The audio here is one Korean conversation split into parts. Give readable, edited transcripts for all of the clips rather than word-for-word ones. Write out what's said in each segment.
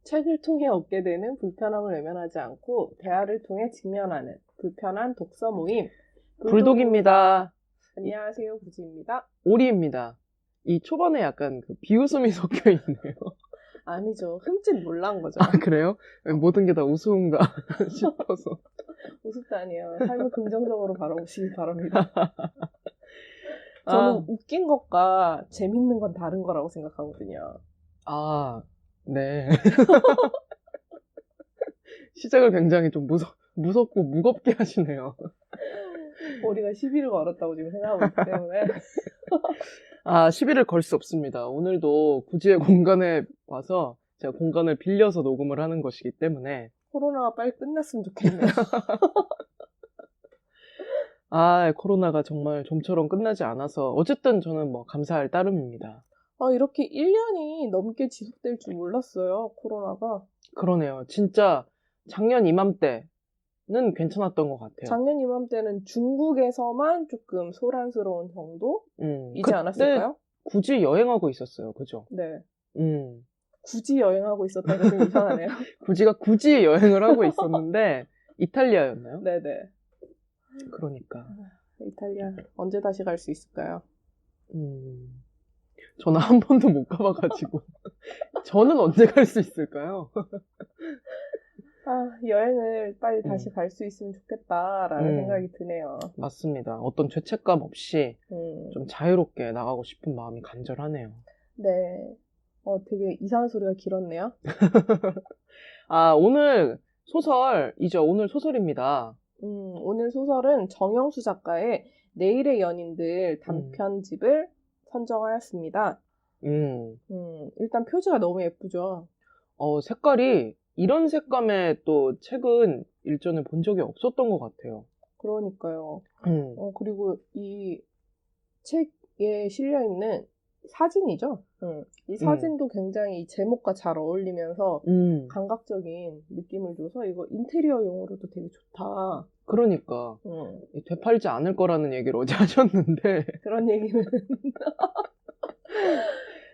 책을 통해 얻게 되는 불편함을 외면하지 않고 대화를 통해 직면하는 불편한 독서 모임 불독입니다. 안녕하세요, 구지입니다. 오리입니다. 이 초반에 약간 그 비웃음이 섞여 있네요. 아니죠. 흠칫 놀란 거죠. 아, 그래요? 모든 게 다 우스운가 싶어서. 우습도 아니에요. 삶을 긍정적으로 바라보시기 바랍니다. 저는 웃긴 것과 재밌는 건 다른 거라고 생각하거든요. 네. 시작을 굉장히 좀 무섭고 무겁게 하시네요. 우리가 시비를 걸었다고 지금 생각하고 있기 때문에. 시비를 걸 수 없습니다. 오늘도 구지의 공간에 와서 제가 공간을 빌려서 녹음을 하는 것이기 때문에. 코로나가 빨리 끝났으면 좋겠네요. 코로나가 정말 좀처럼 끝나지 않아서 어쨌든 저는 뭐 감사할 따름입니다. 이렇게 1년이 넘게 지속될 줄 몰랐어요, 코로나가. 그러네요. 진짜 작년 이맘때는 괜찮았던 것 같아요. 작년 이맘때는 중국에서만 조금 소란스러운 정도이지 그때 않았을까요? 굳이 여행하고 있었어요. 그죠? 네. 굳이 여행하고 있었다니까 좀 이상하네요. 구지가 굳이 여행을 하고 있었는데 이탈리아였나요? 네네. 그러니까. 이탈리아 언제 다시 갈 수 있을까요? 저는 한 번도 못 가봐가지고 저는 언제 갈 수 있을까요? 여행을 빨리 다시 갈 수 있으면 좋겠다라는 생각이 드네요. 맞습니다. 어떤 죄책감 없이 좀 자유롭게 나가고 싶은 마음이 간절하네요. 네. 되게 이상한 소리가 길었네요. 오늘 소설이죠. 오늘 소설입니다. 오늘 소설은 정영수 작가의 내일의 연인들 단편집을 선정하였습니다. 일단 표지가 너무 예쁘죠. 색깔이 이런 색감의 또 책은 일전에 본 적이 없었던 것 같아요. 그러니까요. 그리고 이 책에 실려있는 사진이죠. 이 사진도 굉장히 이 제목과 잘 어울리면서 감각적인 느낌을 줘서 이거 인테리어용으로도 되게 좋다. 그러니까 되팔지 않을 거라는 얘기를 어제 하셨는데 그런 얘기는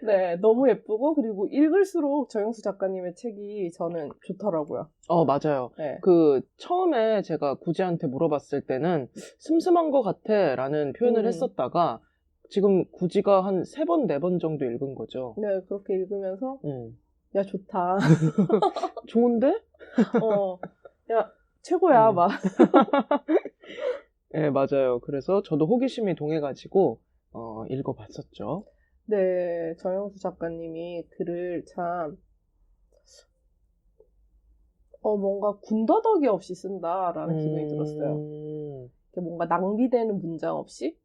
네, 너무 예쁘고 그리고 읽을수록 정영수 작가님의 책이 저는 좋더라고요. 맞아요. 네. 처음에 제가 구지한테 물어봤을 때는 슴슴한 것 같아 라는 표현을 했었다가 지금 구지가 한 3번, 4번 정도 읽은 거죠. 네, 그렇게 읽으면서 야, 좋다. 좋은데? 야, 최고야, 막. 네, 맞아요. 그래서 저도 호기심이 동해가지고 읽어봤었죠. 네, 정영수 작가님이 글을 참 뭔가 군더더기 없이 쓴다라는 기분이 들었어요. 뭔가 낭비되는 문장 없이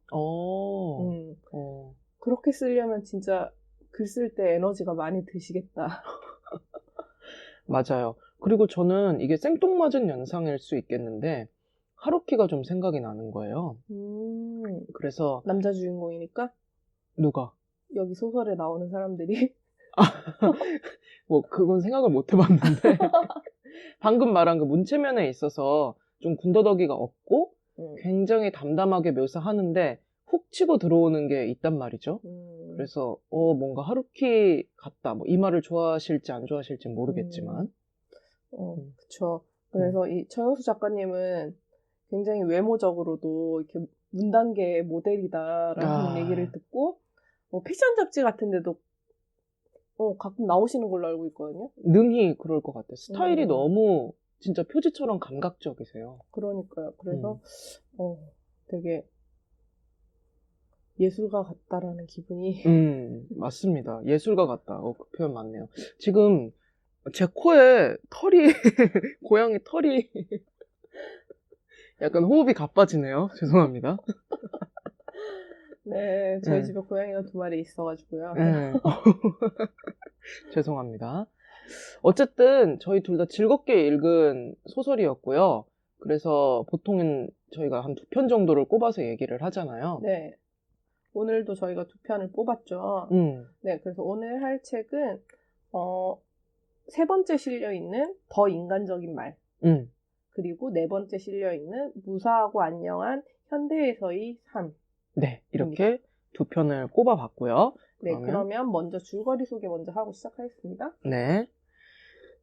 그렇게 쓰려면 진짜 글 쓸 때 에너지가 많이 드시겠다. 맞아요. 그리고 저는 이게 생뚱맞은 연상일 수 있겠는데 하루키가 좀 생각이 나는 거예요. 그래서 남자 주인공이니까? 누가? 여기 소설에 나오는 사람들이? 뭐 그건 생각을 못 해봤는데 방금 말한 그 문체면에 있어서 좀 군더더기가 없고 굉장히 담담하게 묘사하는데 훅 치고 들어오는 게 있단 말이죠. 그래서 뭔가 하루키 같다. 뭐 이 말을 좋아하실지 안 좋아하실지 모르겠지만. 그쵸. 그래서 이 정영수 작가님은 굉장히 외모적으로도 이렇게 문단계의 모델이다라는 얘기를 듣고 패션 잡지 같은 데도 가끔 나오시는 걸로 알고 있거든요. 능히 그럴 것 같아요. 스타일이 너무 진짜 표지처럼 감각적이세요. 그러니까요. 그래서 되게 예술가 같다라는 기분이. 맞습니다. 예술가 같다. 그 표현 맞네요. 지금 제 코에 털이 고양이 털이 약간 호흡이 가빠지네요. 죄송합니다. 네, 저희 집에 고양이가 2마리 있어가지고요. 네. 죄송합니다. 어쨌든 저희 둘 다 즐겁게 읽은 소설이었고요. 그래서 보통은 저희가 한 2편 정도를 꼽아서 얘기를 하잖아요. 네. 오늘도 저희가 2편을 뽑았죠. 네, 그래서 오늘 할 책은 3번째 실려있는 더 인간적인 말. 그리고 4번째 실려있는 무사하고 안녕한 현대에서의 삶. 네, 이렇게 2편을 꼽아봤고요. 네, 그러면 먼저 줄거리 소개 먼저 하고 시작하겠습니다. 네.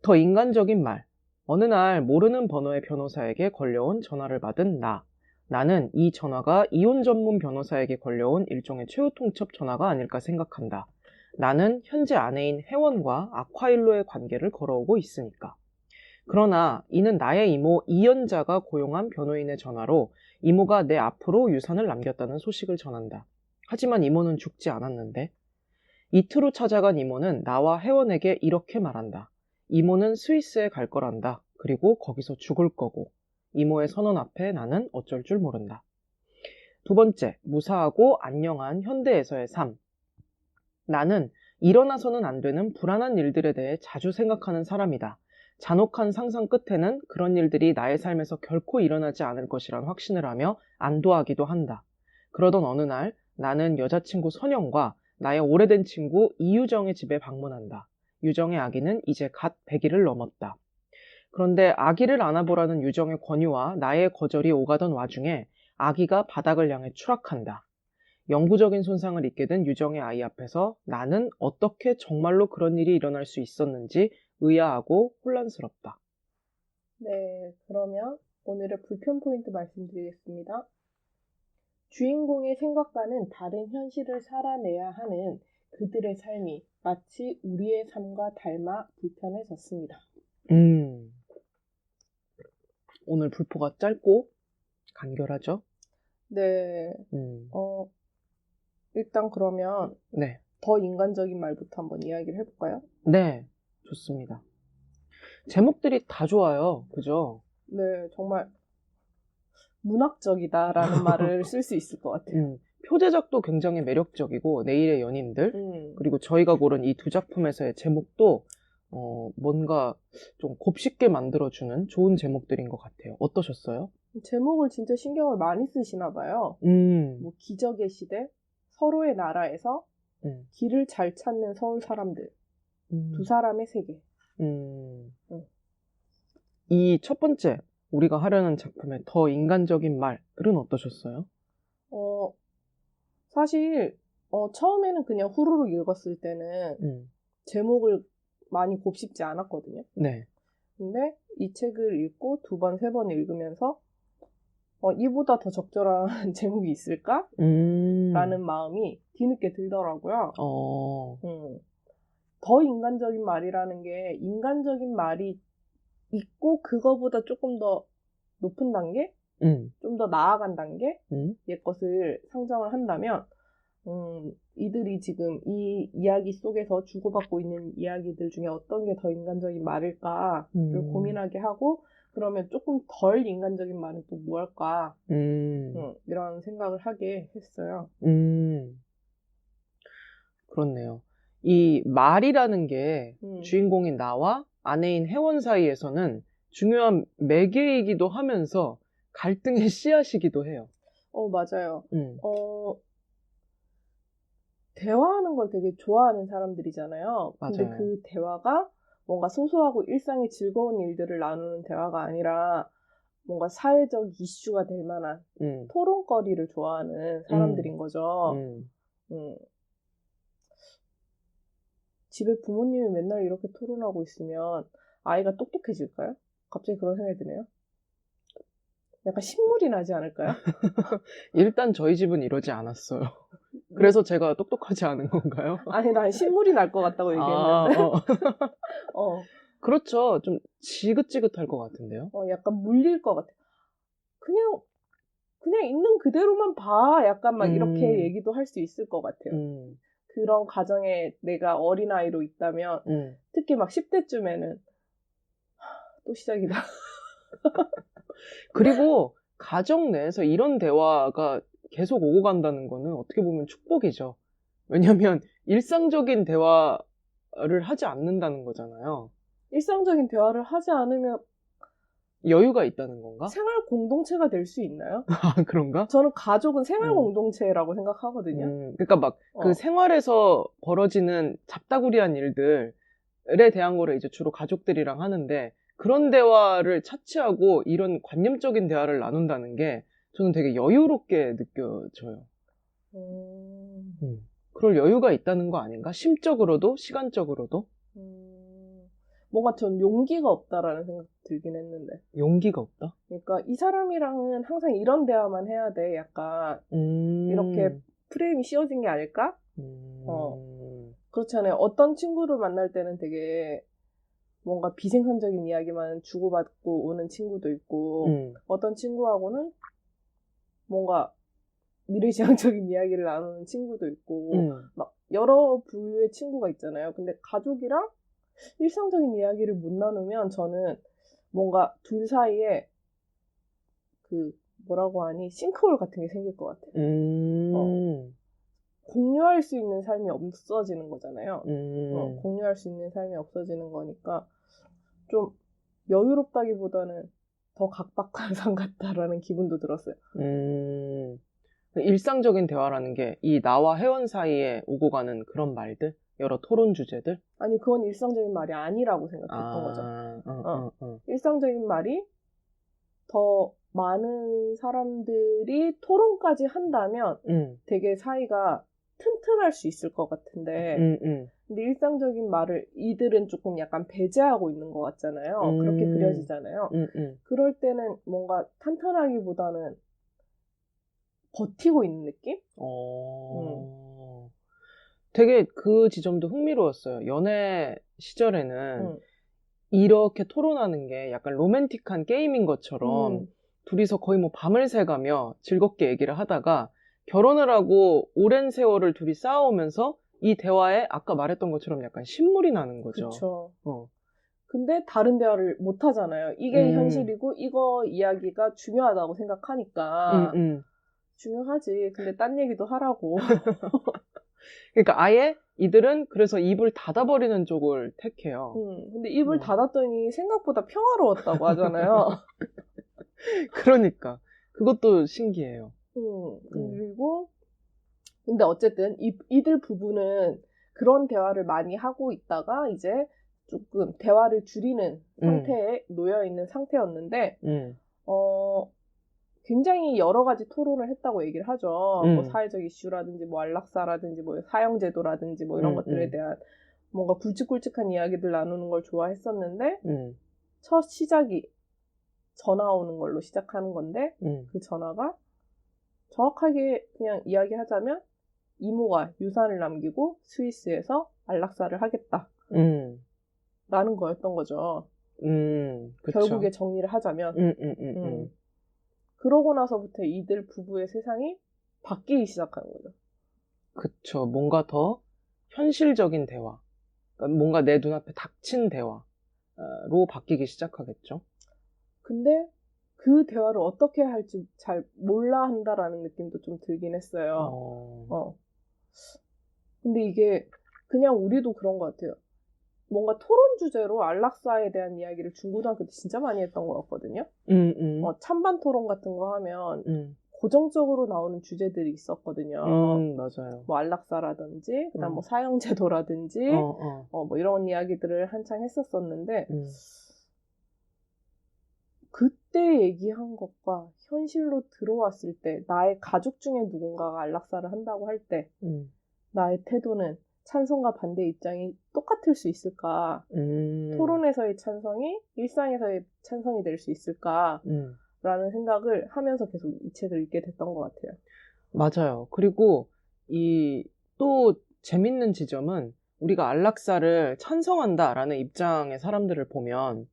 더 인간적인 말. 어느 날 모르는 번호의 변호사에게 걸려온 전화를 받은 나. 나는 이 전화가 이혼 전문 변호사에게 걸려온 일종의 최후 통첩 전화가 아닐까 생각한다. 나는 현재 아내인 혜원과 아콰일로의 관계를 걸어오고 있으니까. 그러나 이는 나의 이모 이연자가 고용한 변호인의 전화로 이모가 내 앞으로 유산을 남겼다는 소식을 전한다. 하지만 이모는 죽지 않았는데. 이틀 후 찾아간 이모는 나와 혜원에게 이렇게 말한다. 이모는 스위스에 갈 거란다. 그리고 거기서 죽을 거고. 이모의 선언 앞에 나는 어쩔 줄 모른다. 두 번째, 무사하고 안녕한 현대에서의 삶. 나는 일어나서는 안 되는 불안한 일들에 대해 자주 생각하는 사람이다. 잔혹한 상상 끝에는 그런 일들이 나의 삶에서 결코 일어나지 않을 것이란 확신을 하며 안도하기도 한다. 그러던 어느 날 나는 여자친구 선영과 나의 오래된 친구 이유정의 집에 방문한다. 유정의 아기는 이제 갓 100일을 넘었다. 그런데 아기를 안아보라는 유정의 권유와 나의 거절이 오가던 와중에 아기가 바닥을 향해 추락한다. 영구적인 손상을 입게 된 유정의 아이 앞에서 나는 어떻게 정말로 그런 일이 일어날 수 있었는지 의아하고 혼란스럽다. 네, 그러면 오늘의 불편 포인트 말씀드리겠습니다. 주인공의 생각과는 다른 현실을 살아내야 하는 그들의 삶이 마치 우리의 삶과 닮아 불편해졌습니다. 오늘 불포가 짧고 간결하죠? 네, 음, 일단 그러면 네. 더 인간적인 말부터 한번 이야기를 해볼까요? 네, 좋습니다. 제목들이 다 좋아요. 그죠? 네, 정말 문학적이다라는 말을 쓸 수 있을 것 같아요. 표제작도 굉장히 매력적이고 내일의 연인들 그리고 저희가 고른 이 두 작품에서의 제목도 뭔가 좀 곱씹게 만들어주는 좋은 제목들인 것 같아요. 어떠셨어요? 제목을 진짜 신경을 많이 쓰시나 봐요. 뭐 기적의 시대, 서로의 나라에서 길을 잘 찾는 서울 사람들, 두 사람의 세계. 이 첫 번째 우리가 하려는 작품의 더 인간적인 말은 어떠셨어요? 사실 처음에는 그냥 후루룩 읽었을 때는 제목을 많이 곱씹지 않았거든요. 네. 근데 이 책을 읽고 두 번, 세 번 읽으면서 이보다 더 적절한 제목이 있을까? 라는 마음이 뒤늦게 들더라고요. 더 인간적인 말이라는 게 인간적인 말이 있고 그거보다 조금 더 높은 단계? 좀 더 나아간 단계의 것을 상정을 한다면 이들이 지금 이 이야기 속에서 주고받고 있는 이야기들 중에 어떤 게 더 인간적인 말일까를 고민하게 하고 그러면 조금 덜 인간적인 말은 또 무엇일까 이런 생각을 하게 했어요. 그렇네요. 이 말이라는 게 주인공인 나와 아내인 혜원 사이에서는 중요한 매개이기도 하면서 갈등의 씨앗이기도 해요. 맞아요. 대화하는 걸 되게 좋아하는 사람들이잖아요. 근데 맞아요. 그 대화가 뭔가 소소하고 일상의 즐거운 일들을 나누는 대화가 아니라 뭔가 사회적 이슈가 될 만한 토론거리를 좋아하는 사람들인 거죠. 집에 부모님이 맨날 이렇게 토론하고 있으면 아이가 똑똑해질까요? 갑자기 그런 생각이 드네요. 약간 신물이 나지 않을까요? 일단 저희 집은 이러지 않았어요. 그래서 제가 똑똑하지 않은 건가요? 아니, 난 신물이 날 것 같다고 얘기했는데. 그렇죠. 좀 지긋지긋할 것 같은데요. 약간 물릴 것 같아요. 그냥 있는 그대로만 봐. 약간 막 이렇게 얘기도 할 수 있을 것 같아요. 그런 가정에 내가 어린아이로 있다면, 특히 막 10대쯤에는, 또 시작이다. 그리고 가정 내에서 이런 대화가 계속 오고 간다는 거는 어떻게 보면 축복이죠. 왜냐면 일상적인 대화를 하지 않는다는 거잖아요. 일상적인 대화를 하지 않으면 여유가 있다는 건가? 생활 공동체가 될 수 있나요? 아, 그런가? 저는 가족은 생활 공동체라고 생각하거든요. 그러니까 막 그 생활에서 벌어지는 잡다구리한 일들에 대한 거를 이제 주로 가족들이랑 하는데 그런 대화를 차치하고 이런 관념적인 대화를 나눈다는 게 저는 되게 여유롭게 느껴져요. 그럴 여유가 있다는 거 아닌가? 심적으로도, 시간적으로도? 뭔가 전 용기가 없다라는 생각 들긴 했는데. 용기가 없다? 그러니까 이 사람이랑은 항상 이런 대화만 해야 돼. 약간 이렇게 프레임이 씌워진 게 아닐까? 그렇잖아요. 어떤 친구를 만날 때는 되게 뭔가 비생산적인 이야기만 주고받고 오는 친구도 있고 어떤 친구하고는 뭔가 미래지향적인 이야기를 나누는 친구도 있고 막 여러 부류의 친구가 있잖아요. 근데 가족이랑 일상적인 이야기를 못 나누면 저는 뭔가 둘 사이에 그 뭐라고 하니 싱크홀 같은 게 생길 것 같아요. 공유할 수 있는 삶이 없어지는 거잖아요. 공유할 수 있는 삶이 없어지는 거니까 좀 여유롭다기보다는 더 각박한 삶 같다라는 기분도 들었어요. 일상적인 대화라는 게 이 나와 회원 사이에 오고 가는 그런 말들? 여러 토론 주제들? 아니 그건 일상적인 말이 아니라고 생각했던 거죠. 일상적인 말이 더 많은 사람들이 토론까지 한다면 되게 사이가 튼튼할 수 있을 것 같은데 근데 일상적인 말을 이들은 조금 약간 배제하고 있는 것 같잖아요. 그렇게 그려지잖아요. 그럴 때는 뭔가 탄탄하기보다는 버티고 있는 느낌? 되게 그 지점도 흥미로웠어요. 연애 시절에는 이렇게 토론하는 게 약간 로맨틱한 게임인 것처럼 둘이서 거의 뭐 밤을 새가며 즐겁게 얘기를 하다가 결혼을 하고 오랜 세월을 둘이 쌓아오면서 이 대화에 아까 말했던 것처럼 약간 신물이 나는 거죠. 그렇죠. 근데 다른 대화를 못 하잖아요. 이게 현실이고 이거 이야기가 중요하다고 생각하니까 중요하지. 근데 딴 얘기도 하라고. 그러니까 아예 이들은 그래서 입을 닫아버리는 쪽을 택해요. 근데 입을 닫았더니 생각보다 평화로웠다고 하잖아요. 그러니까 그것도 신기해요. 그리고 근데 어쨌든 이들 부부는 그런 대화를 많이 하고 있다가 이제 조금 대화를 줄이는 상태에 놓여 있는 상태였는데 굉장히 여러 가지 토론을 했다고 얘기를 하죠. 뭐 사회적 이슈라든지 뭐 안락사라든지 뭐 사형제도라든지 뭐 이런 것들에 대한 뭔가 굵직굵직한 이야기들 나누는 걸 좋아했었는데 첫 시작이 전화 오는 걸로 시작하는 건데 그 전화가 정확하게 그냥 이야기하자면 이모가 유산을 남기고 스위스에서 안락사를 하겠다 라는 거였던 거죠. 결국에 정리를 하자면 그러고 나서부터 이들 부부의 세상이 바뀌기 시작하는 거죠. 그쵸. 뭔가 더 현실적인 대화, 그러니까 뭔가 내 눈앞에 닥친 대화로 바뀌기 시작하겠죠. 근데 그 대화를 어떻게 할지 잘 몰라 한다라는 느낌도 좀 들긴 했어요. 근데 이게 그냥 우리도 그런 것 같아요. 뭔가 토론 주제로 안락사에 대한 이야기를 중고등학교 때 진짜 많이 했던 것 같거든요. 찬반 토론 같은 거 하면 고정적으로 나오는 주제들이 있었거든요. 맞아요. 뭐 안락사라든지 그다음 뭐 사형제도라든지 뭐 이런 이야기들을 한창 했었었는데 그때 얘기한 것과 현실로 들어왔을 때 나의 가족 중에 누군가가 안락사를 한다고 할 때 나의 태도는 찬성과 반대 입장이 똑같을 수 있을까? 토론에서의 찬성이 일상에서의 찬성이 될 수 있을까? 라는 생각을 하면서 계속 이 책을 읽게 됐던 것 같아요. 맞아요. 그리고 또 재밌는 지점은 우리가 안락사를 찬성한다라는 입장의 사람들을 보면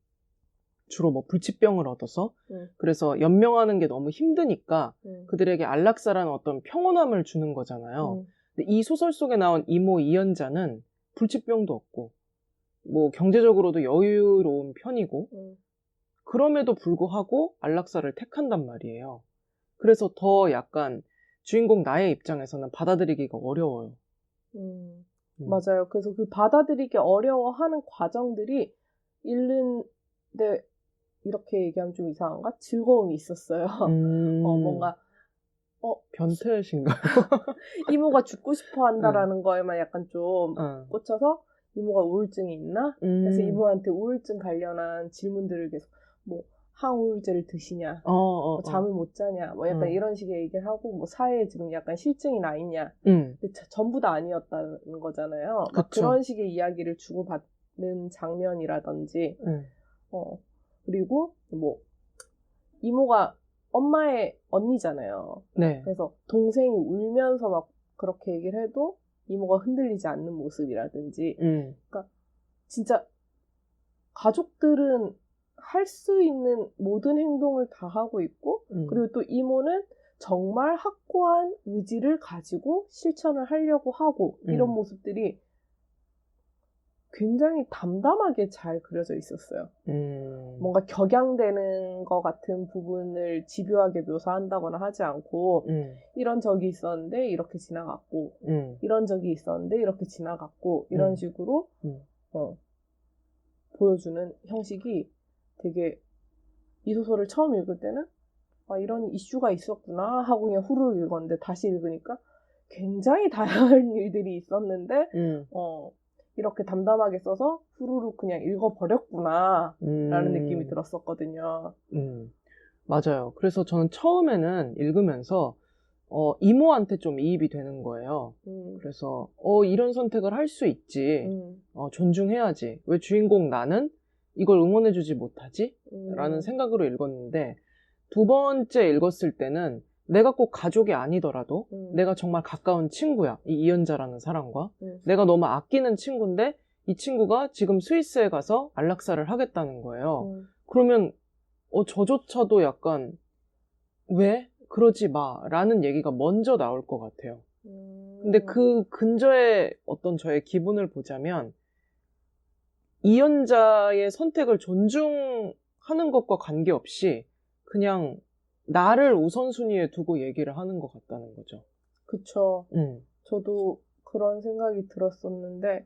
주로 뭐 불치병을 얻어서 그래서 연명하는 게 너무 힘드니까 그들에게 안락사라는 어떤 평온함을 주는 거잖아요. 근데 이 소설 속에 나온 이모 이연자는 불치병도 없고 뭐 경제적으로도 여유로운 편이고 그럼에도 불구하고 안락사를 택한단 말이에요. 그래서 더 약간 주인공 나의 입장에서는 받아들이기가 어려워요. 맞아요. 그래서 그 받아들이기 어려워하는 과정들이 읽는데 이렇게 얘기하면 좀 이상한가? 즐거움이 있었어요. 뭔가 변태신가요? 이모가 죽고 싶어 한다라는 거에만 약간 좀 꽂혀서 이모가 우울증이 있나? 그래서 이모한테 우울증 관련한 질문들을 계속 뭐 항우울제를 드시냐? 뭐 잠을 못 자냐? 뭐 약간 이런 식의 얘기를 하고 뭐 사회에 지금 약간 실증이 나 있냐? 근데 전부 다 아니었다는 거잖아요. 막 그런 식의 이야기를 주고받고 장면이라든지, 그리고 뭐 이모가 엄마의 언니잖아요. 네. 그래서 동생이 울면서 막 그렇게 얘기를 해도 이모가 흔들리지 않는 모습이라든지, 그러니까 진짜 가족들은 할 수 있는 모든 행동을 다 하고 있고, 그리고 또 이모는 정말 확고한 의지를 가지고 실천을 하려고 하고, 이런 모습들이 굉장히 담담하게 잘 그려져 있었어요. 뭔가 격양되는 것 같은 부분을 집요하게 묘사한다거나 하지 않고, 이런 적이 있었는데 이렇게 지나갔고, 이런 적이 있었는데 이렇게 지나갔고, 이런 식으로 보여주는 형식이 되게, 이 소설을 처음 읽을 때는 아, 이런 이슈가 있었구나 하고 그냥 후루룩 읽었는데, 다시 읽으니까 굉장히 다양한 일들이 있었는데 이렇게 담담하게 써서 후루룩 그냥 읽어버렸구나 라는 느낌이 들었었거든요. 맞아요. 그래서 저는 처음에는 읽으면서 이모한테 좀 이입이 되는 거예요. 그래서 이런 선택을 할 수 있지. 존중해야지. 왜 주인공 나는 이걸 응원해주지 못하지? 라는 생각으로 읽었는데, 두 번째 읽었을 때는 내가 꼭 가족이 아니더라도 내가 정말 가까운 친구야. 이 이연자라는 사람과 내가 너무 아끼는 친구인데 이 친구가 지금 스위스에 가서 안락사를 하겠다는 거예요. 그러면 저조차도 약간 왜? 그러지 마 라는 얘기가 먼저 나올 것 같아요. 근데 그 근저에 어떤 저의 기분을 보자면, 이연자의 선택을 존중하는 것과 관계없이 그냥 나를 우선순위에 두고 얘기를 하는 것 같다는 거죠. 그쵸. 저도 그런 생각이 들었었는데,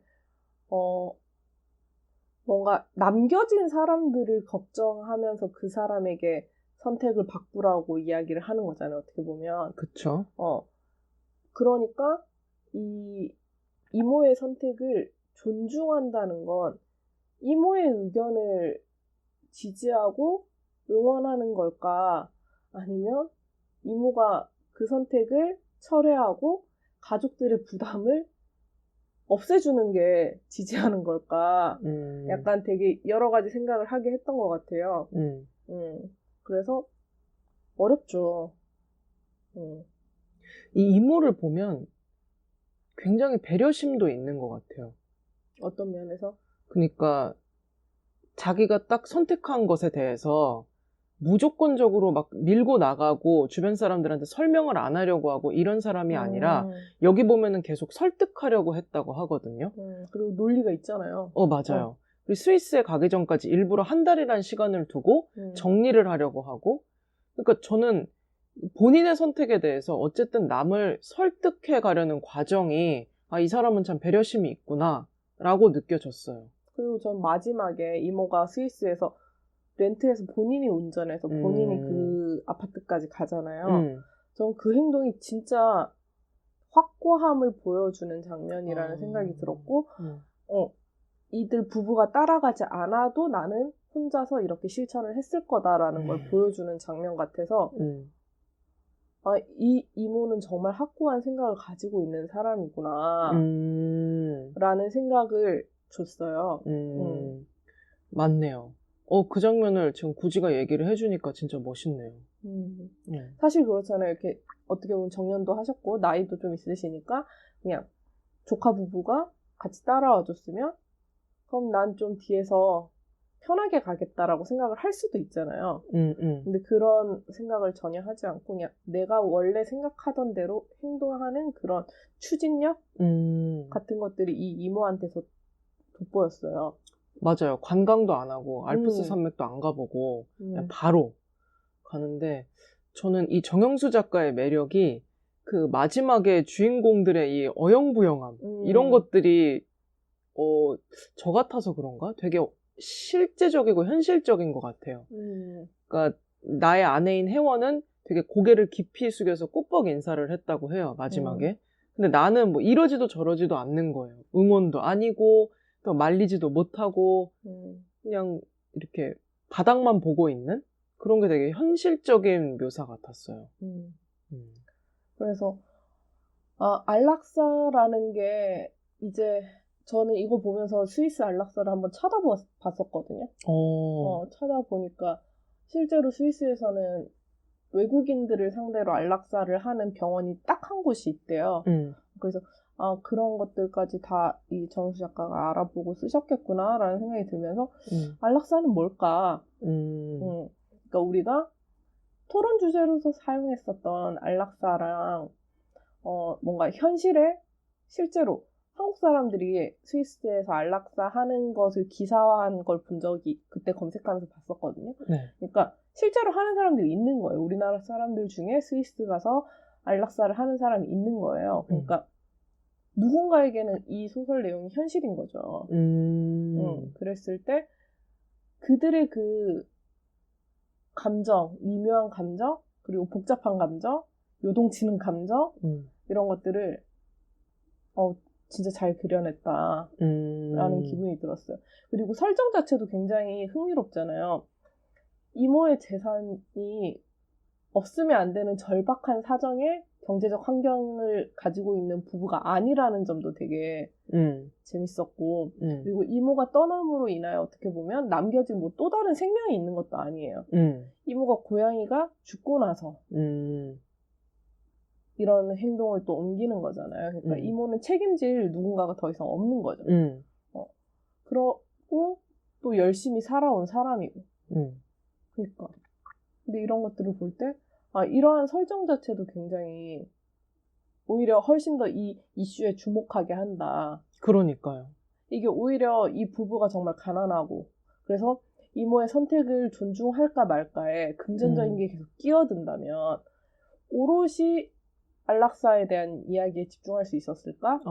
뭔가 남겨진 사람들을 걱정하면서 그 사람에게 선택을 바꾸라고 이야기를 하는 거잖아요, 어떻게 보면. 그쵸. 그러니까 이 이모의 선택을 존중한다는 건 이모의 의견을 지지하고 응원하는 걸까? 아니면 이모가 그 선택을 철회하고 가족들의 부담을 없애주는 게 지지하는 걸까? 약간 되게 여러 가지 생각을 하게 했던 것 같아요. 그래서 어렵죠. 이 이모를 보면 굉장히 배려심도 있는 것 같아요. 어떤 면에서? 그러니까 자기가 딱 선택한 것에 대해서 무조건적으로 막 밀고 나가고 주변 사람들한테 설명을 안 하려고 하고 이런 사람이 아니라, 여기 보면은 계속 설득하려고 했다고 하거든요. 그리고 논리가 있잖아요. 맞아요. 그리고 스위스에 가기 전까지 일부러 한 달이란 시간을 두고 정리를 하려고 하고, 그러니까 저는 본인의 선택에 대해서 어쨌든 남을 설득해 가려는 과정이, 이 사람은 참 배려심이 있구나 라고 느껴졌어요. 그리고 전 마지막에 이모가 스위스에서 렌트해서 본인이 운전해서 본인이 그 아파트까지 가잖아요. 전 그 행동이 진짜 확고함을 보여주는 장면이라는 생각이 들었고, 이들 부부가 따라가지 않아도 나는 혼자서 이렇게 실천을 했을 거다라는 걸 보여주는 장면 같아서, 이 이모는 정말 확고한 생각을 가지고 있는 사람이구나 라는 생각을 줬어요. 맞네요. 그 장면을 지금 구지가 얘기를 해주니까 진짜 멋있네요. 사실 그렇잖아요. 이렇게 어떻게 보면 정년도 하셨고 나이도 좀 있으시니까 그냥 조카 부부가 같이 따라와 줬으면 그럼 난 좀 뒤에서 편하게 가겠다라고 생각을 할 수도 있잖아요. 근데 그런 생각을 전혀 하지 않고 그냥 내가 원래 생각하던 대로 행동하는 그런 추진력 같은 것들이 이 이모한테서 돋보였어요. 맞아요. 관광도 안 하고 알프스 산맥도 안 가보고 그냥 바로 가는데, 저는 이 정영수 작가의 매력이 그 마지막에 주인공들의 이 어영부영함, 이런 것들이 저 같아서 그런가? 되게 실제적이고 현실적인 것 같아요. 그러니까 나의 아내인 혜원은 되게 고개를 깊이 숙여서 꾸벅 인사를 했다고 해요, 마지막에. 근데 나는 뭐 이러지도 저러지도 않는 거예요. 응원도 아니고 또 말리지도 못하고 그냥 이렇게 바닥만 보고 있는 그런 게 되게 현실적인 묘사 같았어요. 그래서 안락사라는 게 이제 저는 이거 보면서 스위스 안락사를 한번 찾아봤었거든요. 찾아보니까 실제로 스위스에서는 외국인들을 상대로 안락사를 하는 병원이 딱 한 곳이 있대요. 그래서 그런 것들까지 다 이 정수 작가가 알아보고 쓰셨겠구나라는 생각이 들면서 안락사는 뭘까? 그러니까 우리가 토론 주제로서 사용했었던 안락사랑 뭔가 현실에 실제로 한국 사람들이 스위스에서 안락사 하는 것을 기사화한 걸 본 적이 그때 검색하면서 봤었거든요. 네. 그러니까 실제로 하는 사람들이 있는 거예요. 우리나라 사람들 중에 스위스 가서 안락사를 하는 사람이 있는 거예요. 그러니까 누군가에게는 이 소설 내용이 현실인 거죠. 그랬을 때 그들의 그 감정, 미묘한 감정, 그리고 복잡한 감정, 요동치는 감정 이런 것들을 진짜 잘 그려냈다라는 기분이 들었어요. 그리고 설정 자체도 굉장히 흥미롭잖아요. 이모의 재산이 없으면 안 되는 절박한 사정에 경제적 환경을 가지고 있는 부부가 아니라는 점도 되게 재밌었고 그리고 이모가 떠남으로 인하여 어떻게 보면 남겨진 뭐 또 다른 생명이 있는 것도 아니에요. 이모가 고양이가 죽고 나서 이런 행동을 또 옮기는 거잖아요. 그러니까 이모는 책임질 누군가가 더 이상 없는 거죠. 그러고 또 열심히 살아온 사람이고 그러니까 근데 이런 것들을 볼 때 이러한 설정 자체도 굉장히 오히려 훨씬 더 이 이슈에 주목하게 한다. 그러니까요. 이게 오히려 이 부부가 정말 가난하고 그래서 이모의 선택을 존중할까 말까에 금전적인 게 계속 끼어든다면 오롯이 안락사에 대한 이야기에 집중할 수 있었을까?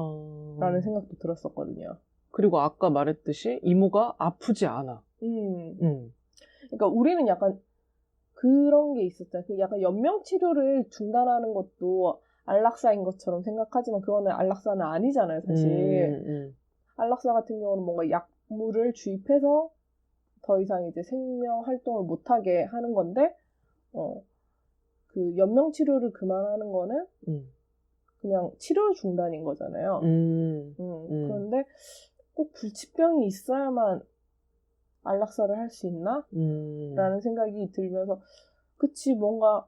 라는 생각도 들었었거든요. 그리고 아까 말했듯이 이모가 아프지 않아. 그러니까 우리는 약간 그런 게 있었잖아요. 그 약간 연명치료를 중단하는 것도 안락사인 것처럼 생각하지만 그거는 안락사는 아니잖아요, 사실. 안락사 같은 경우는 뭔가 약물을 주입해서 더 이상 이제 생명 활동을 못하게 하는 건데, 그 연명치료를 그만하는 거는 그냥 치료 중단인 거잖아요. 그런데 꼭 불치병이 있어야만 안락사를 할 수 있나? 라는 생각이 들면서 그치 뭔가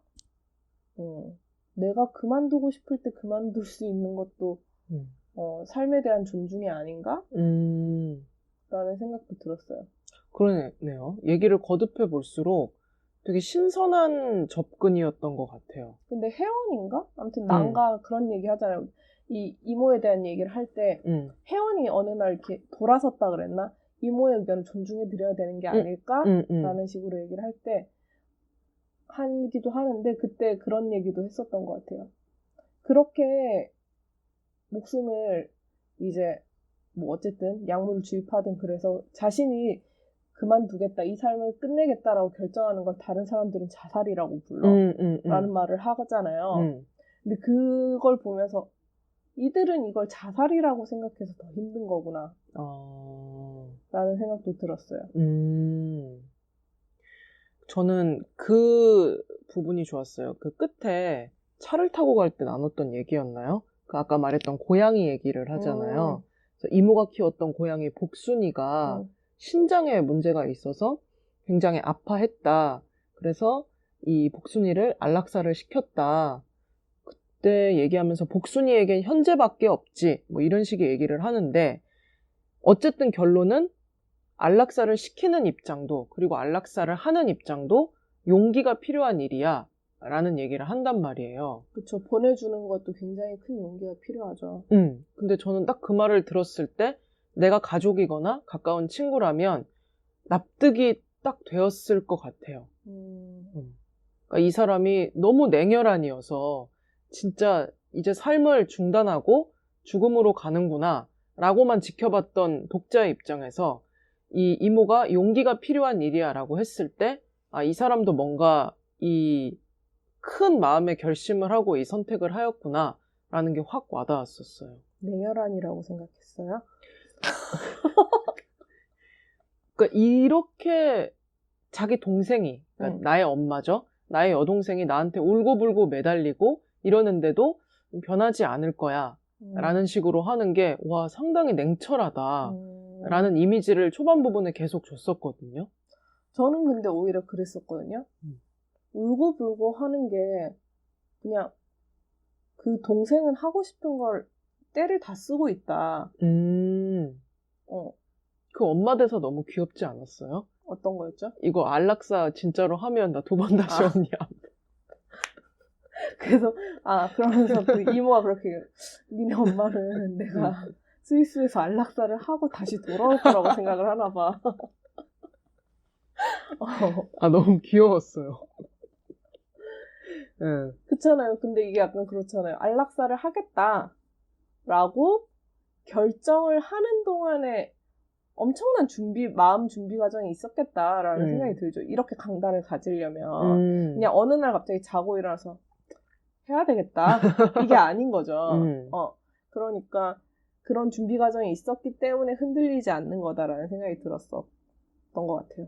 내가 그만두고 싶을 때 그만둘 수 있는 것도 삶에 대한 존중이 아닌가? 라는 생각도 들었어요. 그러네요. 얘기를 거듭해 볼수록 되게 신선한 접근이었던 것 같아요. 근데 혜원인가? 아무튼 난가 그런 얘기 하잖아요. 이 이모에 대한 얘기를 할 때 혜원이 어느 날 이렇게 돌아섰다 그랬나? 이모의 의견을 존중해드려야 되는 게 아닐까? 라는 식으로 얘기를 할 때 하기도 하는데 그때 그런 얘기도 했었던 것 같아요. 그렇게 목숨을 이제 뭐 어쨌든 약물을 주입하든 그래서 자신이 그만두겠다, 이 삶을 끝내겠다라고 결정하는 걸 다른 사람들은 자살이라고 불러 라는 말을 하잖아요. 근데 그걸 보면서 이들은 이걸 자살이라고 생각해서 더 힘든 거구나 라는 생각도 들었어요. 저는 그 부분이 좋았어요. 그 끝에 차를 타고 갈 때 나눴던 얘기였나요? 그 아까 말했던 고양이 얘기를 하잖아요. 그래서 이모가 키웠던 고양이 복순이가 신장에 문제가 있어서 굉장히 아파했다. 그래서 이 복순이를 안락사를 시켰다. 그때 얘기하면서 복순이에겐 현재밖에 없지. 뭐 이런 식의 얘기를 하는데 어쨌든 결론은 안락사를 시키는 입장도 그리고 안락사를 하는 입장도 용기가 필요한 일이야 라는 얘기를 한단 말이에요. 그쵸. 보내주는 것도 굉장히 큰 용기가 필요하죠. 근데 저는 딱 그 말을 들었을 때 내가 가족이거나 가까운 친구라면 납득이 딱 되었을 것 같아요. 그러니까 이 사람이 너무 냉혈한이어서 진짜 이제 삶을 중단하고 죽음으로 가는구나 라고만 지켜봤던 독자의 입장에서 이 이모가 용기가 필요한 일이야 라고 했을 때 이 사람도 뭔가 이 큰 마음의 결심을 하고 이 선택을 하였구나 라는 게 확 와닿았었어요. 냉혈한이라고 생각했어요? 그러니까 이렇게 자기 동생이 그러니까 나의 엄마죠. 나의 여동생이 나한테 울고불고 매달리고 이러는데도 변하지 않을 거야 라는 식으로 하는 게, 와, 상당히 냉철하다. 음. 라는 이미지를 초반 부분에 계속 줬었거든요. 저는 근데 오히려 그랬었거든요. 울고불고 하는 게 그냥 그 동생은 하고 싶은 걸 때를 다 쓰고 있다. 어, 그 엄마 대사 너무 귀엽지 않았어요? 어떤 거였죠? 이거 안락사 진짜로 하면 나 2번 다시 언니야. 그래서 그러면서 그 이모가 그렇게 니네 엄마는 내가 스위스에서 안락사를 하고 다시 돌아올 거라고 생각을 하나 봐. 너무 귀여웠어요. 네. 그렇잖아요. 근데 이게 약간 그렇잖아요. 안락사를 하겠다라고 결정을 하는 동안에 엄청난 마음 준비 과정이 있었겠다라는 생각이 들죠. 이렇게 강단을 가지려면 그냥 어느 날 갑자기 자고 일어나서 해야 되겠다. 이게 아닌 거죠. 그러니까 그런 준비 과정이 있었기 때문에 흔들리지 않는 거다라는 생각이 들었었던 것 같아요.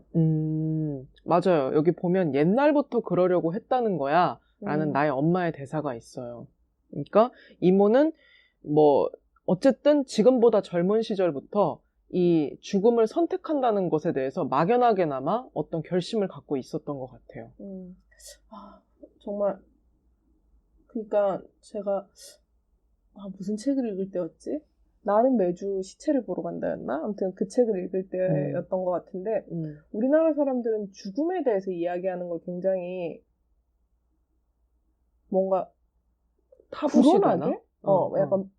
맞아요. 여기 보면 옛날부터 그러려고 했다는 거야 라는 나의 엄마의 대사가 있어요. 그러니까 이모는 뭐 어쨌든 지금보다 젊은 시절부터 이 죽음을 선택한다는 것에 대해서 막연하게나마 어떤 결심을 갖고 있었던 것 같아요. 정말 그러니까 제가 무슨 책을 읽을 때였지? 나는 매주 시체를 보러 간다였나? 아무튼 그 책을 읽을 때였던 것 같은데 우리나라 사람들은 죽음에 대해서 이야기하는 걸 굉장히 뭔가 불온하게? 약간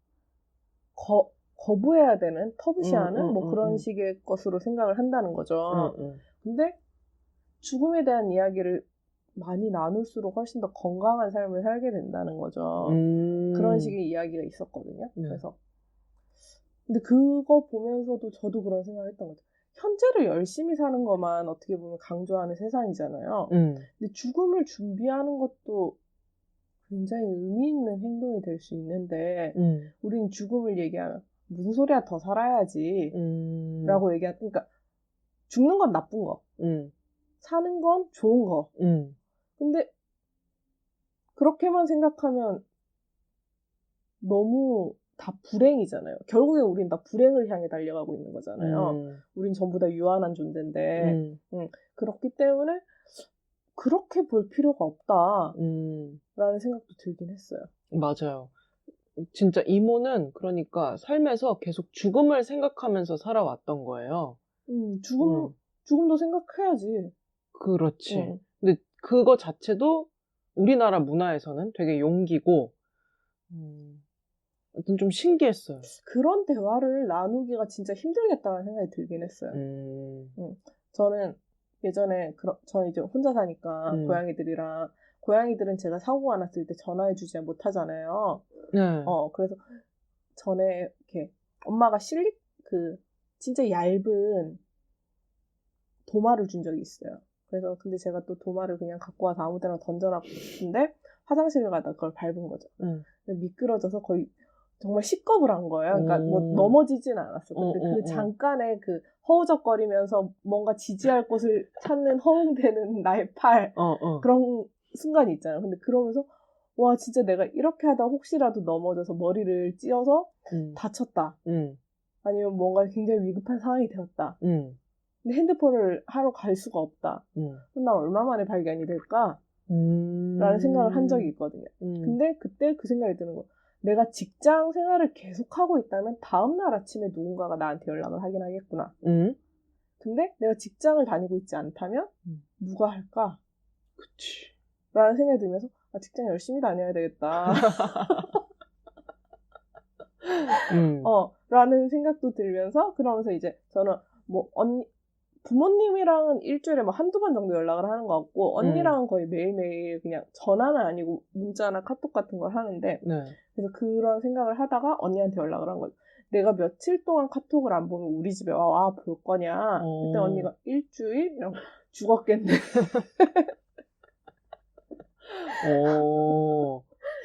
거부해야 되는, 터부시하는 뭐 그런 식의 것으로 생각을 한다는 거죠. 근데 죽음에 대한 이야기를 많이 나눌수록 훨씬 더 건강한 삶을 살게 된다는 거죠. 그런 식의 이야기가 있었거든요. 그래서 근데 그거 보면서도 저도 그런 생각을 했던 것 같아요. 현재를 열심히 사는 것만 어떻게 보면 강조하는 세상이잖아요. 근데 죽음을 준비하는 것도 굉장히 의미 있는 행동이 될 수 있는데 우린 죽음을 얘기하면 무슨 소리야 더 살아야지 라고 그러니까 죽는 건 나쁜 거 사는 건 좋은 거 근데 그렇게만 생각하면 너무 다 불행이잖아요. 결국에 우린 다 불행을 향해 달려가고 있는 거잖아요. 우린 전부 다 유한한 존재인데 그렇기 때문에 그렇게 볼 필요가 없다라는 생각도 들긴 했어요. 맞아요. 진짜 이모는 그러니까 삶에서 계속 죽음을 생각하면서 살아왔던 거예요. 죽음도 생각해야지. 그렇지. 근데 그거 자체도 우리나라 문화에서는 되게 용기고 하여튼 좀 신기했어요. 그런 대화를 나누기가 진짜 힘들겠다는 생각이 들긴 했어요. 저는 예전에 저는 이제 혼자 사니까 고양이들은 제가 사고가 났을 때 전화해주지 못하잖아요. 그래서 전에 이렇게 엄마가 진짜 얇은 도마를 준 적이 있어요. 그래서 근데 제가 또 도마를 그냥 갖고 와서 아무 데나 던져놨는데 화장실을 가다가 그걸 밟은 거죠. 미끄러져서 거의 정말 식겁을 한 거예요. 그러니까 뭐 넘어지진 않았어. 근데 그 잠깐의 그 허우적거리면서 뭔가 지지할 곳을 찾는 허웅대는 나의 팔 그런 순간이 있잖아요. 근데 그러면서 와 진짜 내가 이렇게 하다 혹시라도 넘어져서 머리를 찧어서 다쳤다. 아니면 뭔가 굉장히 위급한 상황이 되었다. 근데 핸드폰을 하러 갈 수가 없다. 그럼 난 얼마 만에 발견이 될까? 라는 생각을 한 적이 있거든요. 근데 그때 그 생각이 드는 거예요. 내가 직장 생활을 계속하고 있다면 다음날 아침에 누군가가 나한테 연락을 하긴 하겠구나. 근데 내가 직장을 다니고 있지 않다면 누가 할까? 그치. 라는 생각이 들면서 직장 열심히 다녀야 되겠다. 라는 생각도 들면서 그러면서 이제 저는 뭐 부모님이랑은 일주일에 뭐 한두 번 정도 연락을 하는 것 같고 언니랑은 거의 매일매일 그냥 전화는 아니고 문자나 카톡 같은 걸 하는데 그래서 그런 생각을 하다가 언니한테 연락을 한 거죠. 내가 며칠 동안 카톡을 안 보면 우리 집에 와 볼 거냐. 그때 언니가 일주일? 이러고 죽었겠네.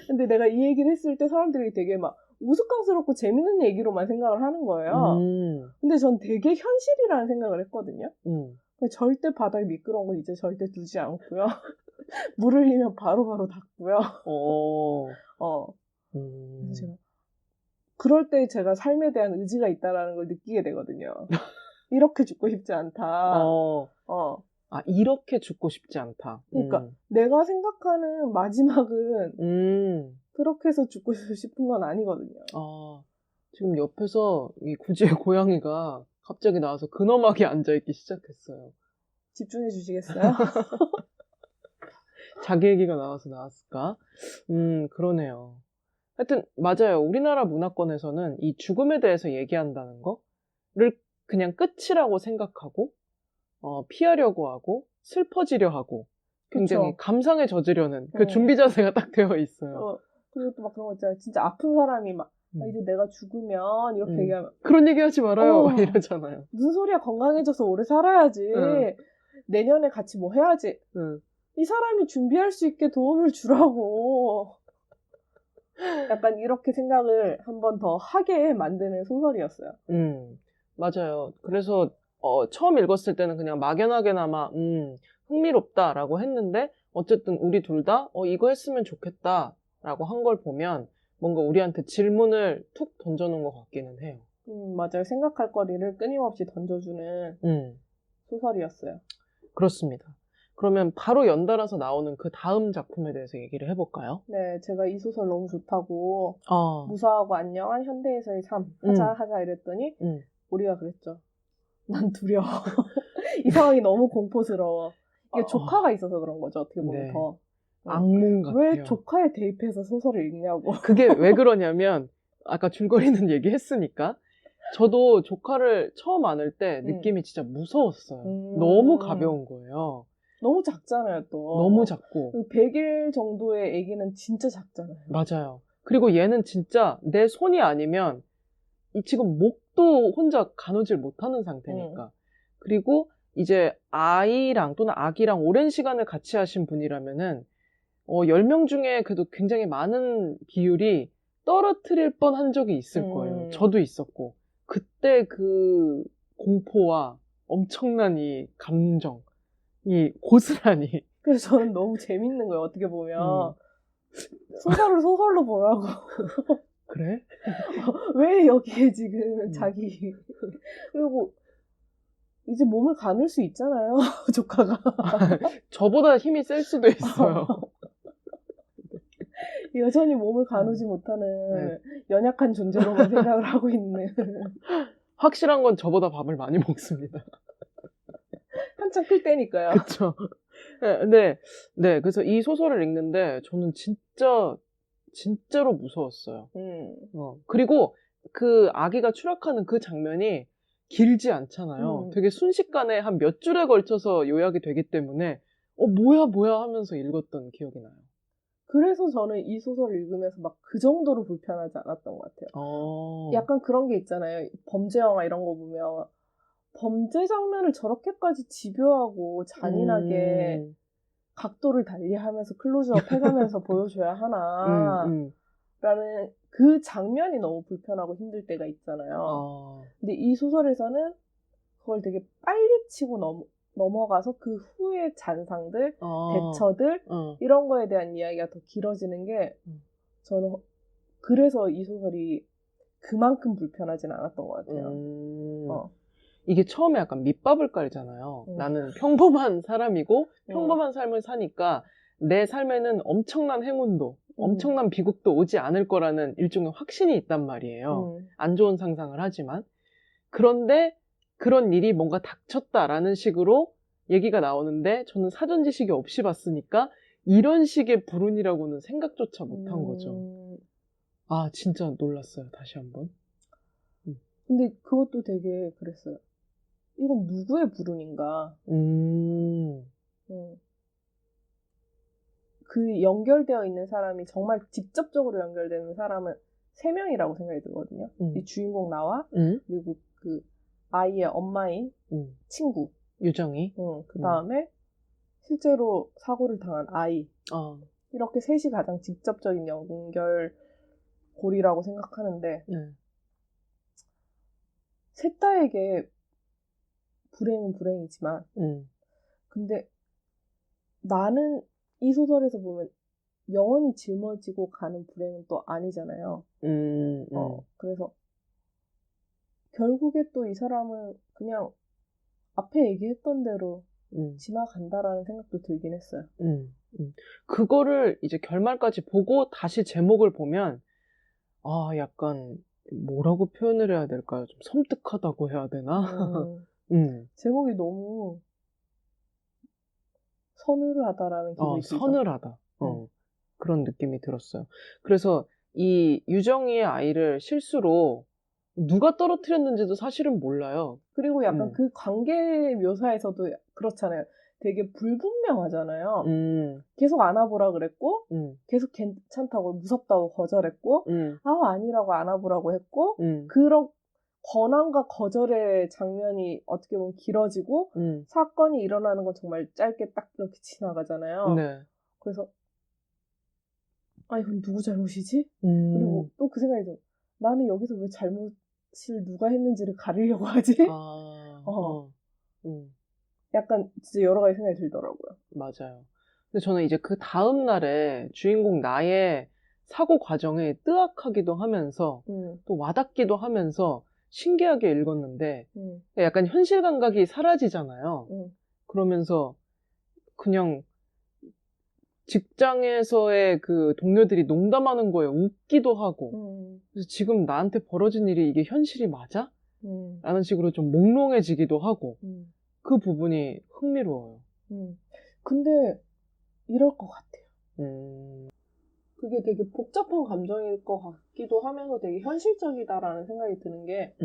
근데 내가 이 얘기를 했을 때 사람들이 되게 막 우스꽝스럽고 재밌는 얘기로만 생각을 하는 거예요. 근데 전 되게 현실이라는 생각을 했거든요. 절대 바닥이 미끄러운 건 이제 절대 두지 않고요. 물 흘리면 바로바로 닦고요. 그래서 제가 그럴 때 제가 삶에 대한 의지가 있다라는 걸 느끼게 되거든요. 이렇게 죽고 싶지 않다. 이렇게 죽고 싶지 않다. 그러니까 내가 생각하는 마지막은 그렇게 해서 죽고 싶은 건 아니거든요. 지금 옆에서 이 구지의 고양이가 갑자기 나와서 근엄하게 앉아있기 시작했어요. 집중해 주시겠어요? 자기 얘기가 나왔을까? 그러네요. 하여튼 맞아요. 우리나라 문화권에서는 이 죽음에 대해서 얘기한다는 거를 그냥 끝이라고 생각하고 피하려고 하고 슬퍼지려 하고 굉장히 그쵸. 감상에 젖으려는 그 준비 자세가 딱 되어 있어요. 그리고 또 막 그런 거 있잖아요. 진짜 아픈 사람이 막 이제 내가 죽으면 이렇게 얘기하면 그런 얘기 하지 말아요. 이러잖아요. 무슨 소리야. 건강해져서 오래 살아야지. 내년에 같이 뭐 해야지. 이 사람이 준비할 수 있게 도움을 주라고. 약간 이렇게 생각을 한 번 더 하게 만드는 소설이었어요. 맞아요. 그래서 처음 읽었을 때는 그냥 막연하게나마 흥미롭다라고 했는데 어쨌든 우리 둘 다 이거 했으면 좋겠다라고 한 걸 보면 뭔가 우리한테 질문을 툭 던져놓은 것 같기는 해요. 맞아요. 생각할 거리를 끊임없이 던져주는 소설이었어요. 그렇습니다. 그러면 바로 연달아서 나오는 그 다음 작품에 대해서 얘기를 해볼까요? 네, 제가 이 소설 너무 좋다고 무사하고 안녕한 현대에서의 삶 하자 이랬더니 우리가 그랬죠. 난 두려워. 이 상황이 너무 공포스러워. 이게 조카가 있어서 그런 거죠. 어떻게 보면 네. 더. 악몽 같아요. 왜 조카에 대입해서 소설을 읽냐고. 그게 왜 그러냐면 아까 줄거리는 얘기했으니까 저도 조카를 처음 안을 때 느낌이 진짜 무서웠어요. 너무 가벼운 거예요. 너무 작잖아요, 또. 너무 작고. 100일 정도의 아기는 진짜 작잖아요. 맞아요. 그리고 얘는 진짜 내 손이 아니면 지금 목도 혼자 가누질 못하는 상태니까. 그리고 이제 아이랑 또는 아기랑 오랜 시간을 같이 하신 분이라면은 10명 중에 그래도 굉장히 많은 비율이 떨어뜨릴 뻔한 적이 있을 거예요. 저도 있었고. 그때 그 공포와 엄청난 이 감정, 이 고스란히. 그래서 저는 너무 재밌는 거예요, 어떻게 보면. 소설을 소설로 보라고. 그래? 왜 여기에 지금 자기. 그리고 이제 몸을 가눌 수 있잖아요, 조카가. 저보다 힘이 셀 수도 있어요. 여전히 몸을 가누지 못하는 연약한 존재로만 생각을 하고 있는. 확실한 건 저보다 밥을 많이 먹습니다. 한창 클 때니까요. 그쵸. 네, 그래서 이 소설을 읽는데 저는 진짜로 무서웠어요. 그리고 그 아기가 추락하는 그 장면이 길지 않잖아요. 되게 순식간에 한 몇 줄에 걸쳐서 요약이 되기 때문에 뭐야 하면서 읽었던 기억이 나요. 그래서 저는 이 소설을 읽으면서 막 그 정도로 불편하지 않았던 것 같아요. 약간 그런 게 있잖아요. 범죄 영화 이런 거 보면 범죄 장면을 저렇게까지 집요하고 잔인하게 각도를 달리하면서 클로즈업 해가면서 보여줘야 하나 라는 그 장면이 너무 불편하고 힘들 때가 있잖아요. 근데 이 소설에서는 그걸 되게 빨리 치고 넘어가서 그 후의 잔상들, 대처들 이런 거에 대한 이야기가 더 길어지는 게 저는 그래서 이 소설이 그만큼 불편하진 않았던 것 같아요. 이게 처음에 약간 밑밥을 깔잖아요. 나는 평범한 사람이고 평범한 삶을 사니까 내 삶에는 엄청난 행운도 엄청난 비극도 오지 않을 거라는 일종의 확신이 있단 말이에요. 안 좋은 상상을 하지만. 그런데 그런 일이 뭔가 닥쳤다라는 식으로 얘기가 나오는데 저는 사전 지식이 없이 봤으니까 이런 식의 불운이라고는 생각조차 못한 거죠. 진짜 놀랐어요. 다시 한번. 근데 그것도 되게 그랬어요. 이건 누구의 불운인가? 그 연결되어 있는 사람이 정말 직접적으로 연결되는 사람은 3명이라고 생각이 들거든요. 이 주인공 나와 그리고 그 아이의 엄마인 친구 유정이 그 다음에 실제로 사고를 당한 아이 이렇게 셋이 가장 직접적인 연결고리라고 생각하는데 셋 다에게 불행은 불행이지만 근데 나는 이 소설에서 보면 영원히 짊어지고 가는 불행은 또 아니잖아요. 그래서 결국에 또 이 사람은 그냥 앞에 얘기했던 대로 지나간다라는 생각도 들긴 했어요. 그거를 이제 결말까지 보고 다시 제목을 보면, 약간, 뭐라고 표현을 해야 될까요? 좀 섬뜩하다고 해야 되나? 제목이 너무 서늘하다라는 기분이 들죠. 서늘하다. 그런 느낌이 들었어요. 그래서 이 유정이의 아이를 실수로 누가 떨어뜨렸는지도 사실은 몰라요. 그리고 약간 그 관계 묘사에서도 그렇잖아요. 되게 불분명하잖아요. 계속 안아보라 그랬고, 계속 괜찮다고 무섭다고 거절했고, 아니라고 안아보라고 했고, 그런 권한과 거절의 장면이 어떻게 보면 길어지고, 사건이 일어나는 건 정말 짧게 딱 이렇게 지나가잖아요. 네. 그래서 이건 누구 잘못이지? 그리고 또 그 생각이 들어요. 나는 여기서 왜 잘못을 누가 했는지를 가리려고 하지? 약간 진짜 여러 가지 생각이 들더라고요. 맞아요. 근데 저는 이제 그 다음 날에 주인공 나의 사고 과정이 뜨악하기도 하면서 또 와닿기도 하면서 신기하게 읽었는데 약간 현실 감각이 사라지잖아요. 그러면서 그냥 직장에서의 그 동료들이 농담하는 거에 웃기도 하고 그래서 지금 나한테 벌어진 일이 이게 현실이 맞아? 라는 식으로 좀 몽롱해지기도 하고 그 부분이 흥미로워요. 근데 이럴 것 같아요. 그게 되게 복잡한 감정일 것 같기도 하면서 되게 현실적이다라는 생각이 드는 게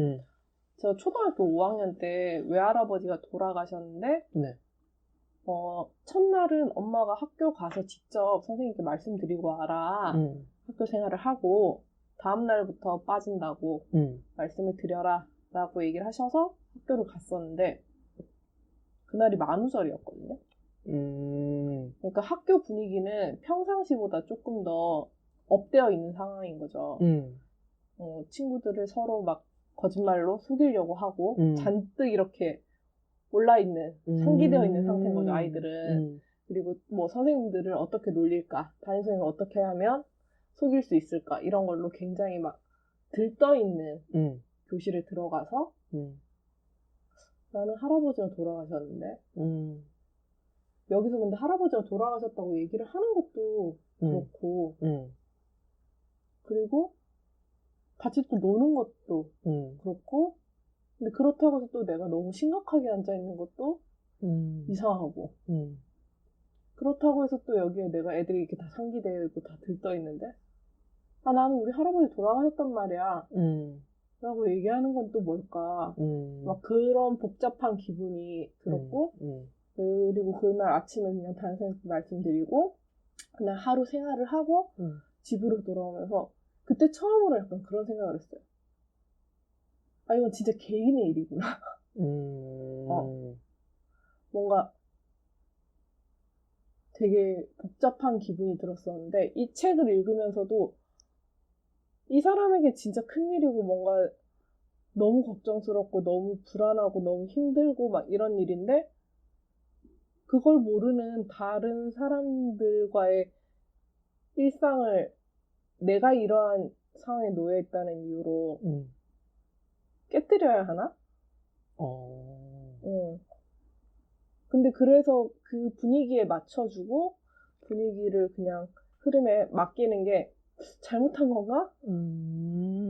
제가 초등학교 5학년 때 외할아버지가 돌아가셨는데 네. 첫날은 엄마가 학교 가서 직접 선생님께 말씀드리고 와라. 학교 생활을 하고 다음 날부터 빠진다고 말씀을 드려라 라고 얘기를 하셔서 학교를 갔었는데 그날이 만우절이었거든요. 그러니까 학교 분위기는 평상시보다 조금 더 업되어 있는 상황인 거죠. 친구들을 서로 막 거짓말로 속이려고 하고 잔뜩 이렇게 올라있는, 상기되어 있는 상태인 거죠, 아이들은. 그리고 뭐 선생님들을 어떻게 놀릴까, 담임선생님을 어떻게 하면 속일 수 있을까, 이런 걸로 굉장히 막 들떠있는 교실에 들어가서 나는 할아버지가 돌아가셨는데 여기서 근데 할아버지가 돌아가셨다고 얘기를 하는 것도 그렇고 그리고 같이 또 노는 것도 그렇고 근데 그렇다고 해서 또 내가 너무 심각하게 앉아있는 것도 이상하고 그렇다고 해서 또 여기에 내가 애들이 이렇게 다 상기되어 있고 다 들떠있는데 나는 우리 할아버지 돌아가셨단 말이야 라고 얘기하는 건 또 뭘까 막 그런 복잡한 기분이 들었고 그리고 그날 아침에 그냥 담임선생님께 말씀드리고 그날 하루 생활을 하고 집으로 돌아오면서 그때 처음으로 약간 그런 생각을 했어요. 이건 진짜 개인의 일이구나. 뭔가 되게 복잡한 기분이 들었었는데 이 책을 읽으면서도 이 사람에게 진짜 큰일이고 뭔가 너무 걱정스럽고 너무 불안하고 너무 힘들고 막 이런 일인데 그걸 모르는 다른 사람들과의 일상을 내가 이러한 상황에 놓여 있다는 이유로 깨뜨려야 하나? 근데 그래서 그 분위기에 맞춰주고 분위기를 그냥 흐름에 맡기는 게 잘못한 건가?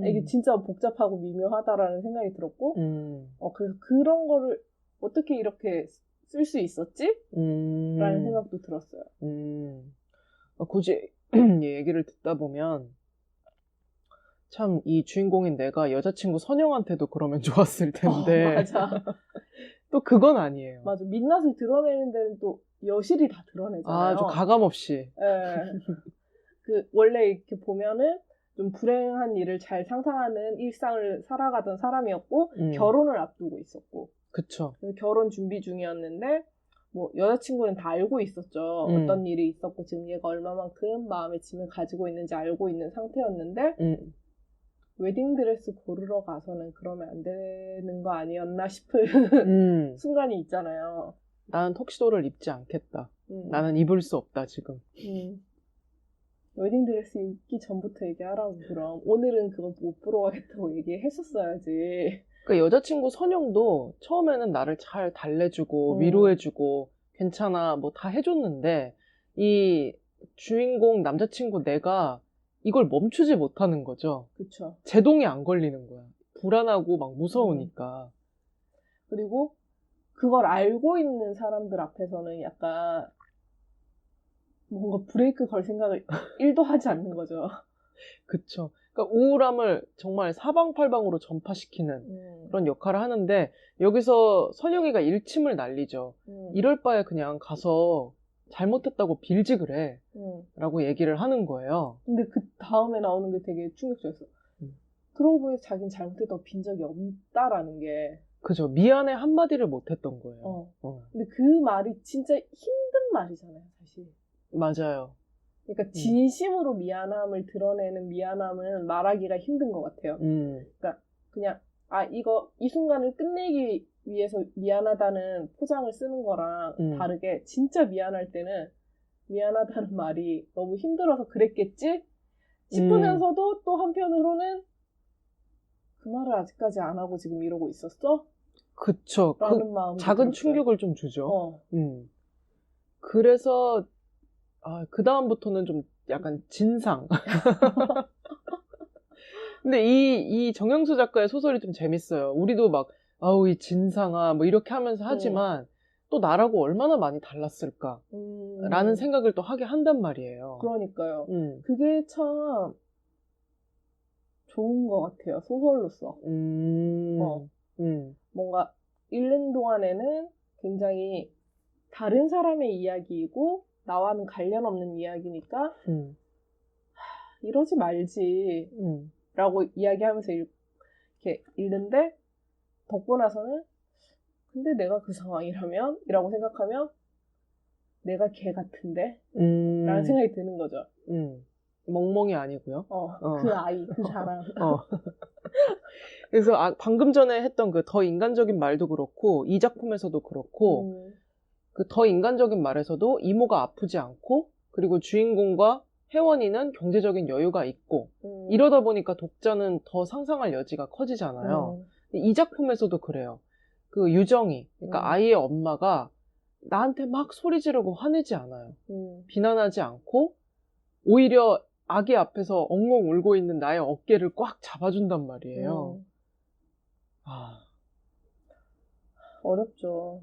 이게 진짜 복잡하고 미묘하다라는 생각이 들었고 그래서 그런 거를 어떻게 이렇게 쓸 수 있었지? 라는 생각도 들었어요. 굳이 이 얘기를 듣다 보면 참 이 주인공인 내가 여자친구 선영한테도 그러면 좋았을 텐데 맞아. 또 그건 아니에요. 맞아. 민낯을 드러내는 데는 또 여실히 다 드러내잖아요. 좀 가감없이. 그 원래 이렇게 보면은 좀 불행한 일을 잘 상상하는 일상을 살아가던 사람이었고 결혼을 앞두고 있었고 그쵸. 결혼 준비 중이었는데 뭐 여자친구는 다 알고 있었죠. 어떤 일이 있었고 지금 얘가 얼마만큼 마음의 짐을 가지고 있는지 알고 있는 상태였는데 웨딩드레스 고르러 가서는 그러면 안 되는 거 아니었나 싶은 순간이 있잖아요. 나는 턱시도를 입지 않겠다. 나는 입을 수 없다 지금. 웨딩드레스 입기 전부터 얘기하라고 그럼. 오늘은 그거 못 보러 가겠다고 얘기했었어야지. 그 여자친구 선영도 처음에는 나를 잘 달래주고 위로해주고 괜찮아 뭐 다 해줬는데 이 주인공 남자친구 내가 이걸 멈추지 못하는 거죠. 그쵸. 제동이 안 걸리는 거야. 불안하고 막 무서우니까. 그리고 그걸 알고 있는 사람들 앞에서는 약간 뭔가 브레이크 걸 생각을 1도 하지 않는 거죠. 그쵸. 그러니까 우울함을 정말 사방팔방으로 전파시키는 그런 역할을 하는데 여기서 선영이가 일침을 날리죠. 이럴 바에 그냥 가서 잘못했다고 빌지 그래 라고 얘기를 하는 거예요. 근데 그 다음에 나오는 게 되게 충격적이었어. 그러고 보니 자기는 잘못했다고 빈 적이 없다라는 게. 그죠. 미안해 한마디를 못했던 거예요. 근데 그 말이 진짜 힘든 말이잖아요, 사실. 맞아요. 그러니까 진심으로 미안함을 드러내는 미안함은 말하기가 힘든 것 같아요. 그러니까 그냥 이 순간을 끝내기 위해서 미안하다는 포장을 쓰는 거랑 다르게 진짜 미안할 때는 미안하다는 말이 너무 힘들어서 그랬겠지 싶으면서도 또 한편으로는 그 말을 아직까지 안 하고 지금 이러고 있었어? 그쵸. 라는 마음이 작은 들었어요. 충격을 좀 주죠. 그래서 그 다음부터는 좀 약간 진상. 근데 이 정영수 작가의 소설이 좀 재밌어요. 우리도 막 아우 이 진상아 뭐 이렇게 하면서 하지만 또 나라고 얼마나 많이 달랐을까 라는 생각을 또 하게 한단 말이에요. 그러니까요. 그게 참 좋은 것 같아요. 소설로서. 뭔가 읽는 동안에는 굉장히 다른 사람의 이야기이고 나와는 관련 없는 이야기니까 이러지 말지 라고 이야기하면서 이렇게 읽는데 덮고 나서는 근데 내가 그 상황이라면? 이라고 생각하면 내가 걔 같은데? 라는 생각이 드는 거죠. 멍멍이 아니고요. 그 아이, 그 사람. 그래서 방금 전에 했던 그 더 인간적인 말도 그렇고 이 작품에서도 그렇고 그 더 인간적인 말에서도 이모가 아프지 않고 그리고 주인공과 혜원이는 경제적인 여유가 있고 이러다 보니까 독자는 더 상상할 여지가 커지잖아요. 이 작품에서도 그래요. 그 유정이, 그러니까 아이의 엄마가 나한테 막 소리 지르고 화내지 않아요. 비난하지 않고 오히려 아기 앞에서 엉엉 울고 있는 나의 어깨를 꽉 잡아준단 말이에요. 어렵죠.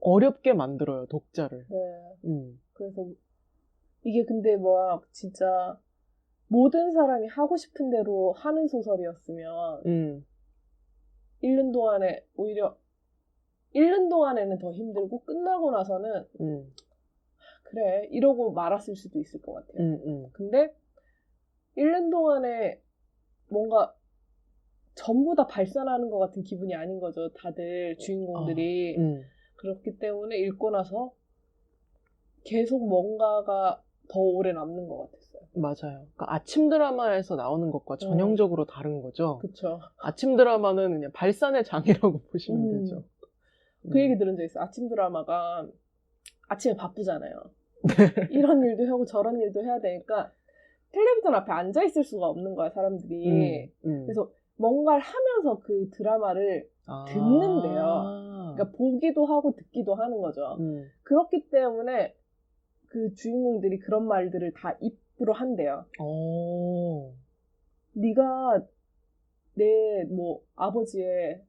어렵게 만들어요, 독자를. 네. 그래서 이게 근데 막 진짜 모든 사람이 하고 싶은 대로 하는 소설이었으면 읽는 동안에 오히려 읽는 동안에는 더 힘들고 끝나고 나서는 그래 이러고 말았을 수도 있을 것 같아요. 근데 읽는 동안에 뭔가 전부 다 발산하는 것 같은 기분이 아닌 거죠. 다들 주인공들이. 그렇기 때문에 읽고 나서 계속 뭔가가 더 오래 남는 것 같았어요. 맞아요. 그러니까 아침 드라마에서 나오는 것과 전형적으로 다른 거죠. 그쵸. 아침 드라마는 그냥 발산의 장이라고 보시면 되죠. 그 얘기 들은 적 있어요. 아침 드라마가 아침에 바쁘잖아요. 이런 일도 하고 저런 일도 해야 되니까 텔레비전 앞에 앉아있을 수가 없는 거야, 사람들이. 그래서 뭔가를 하면서 그 드라마를 듣는데요. 그러니까 보기도 하고 듣기도 하는 거죠. 그렇기 때문에 그 주인공들이 그런 말들을 다 입으로 한대요. 네가 내 뭐 아버지의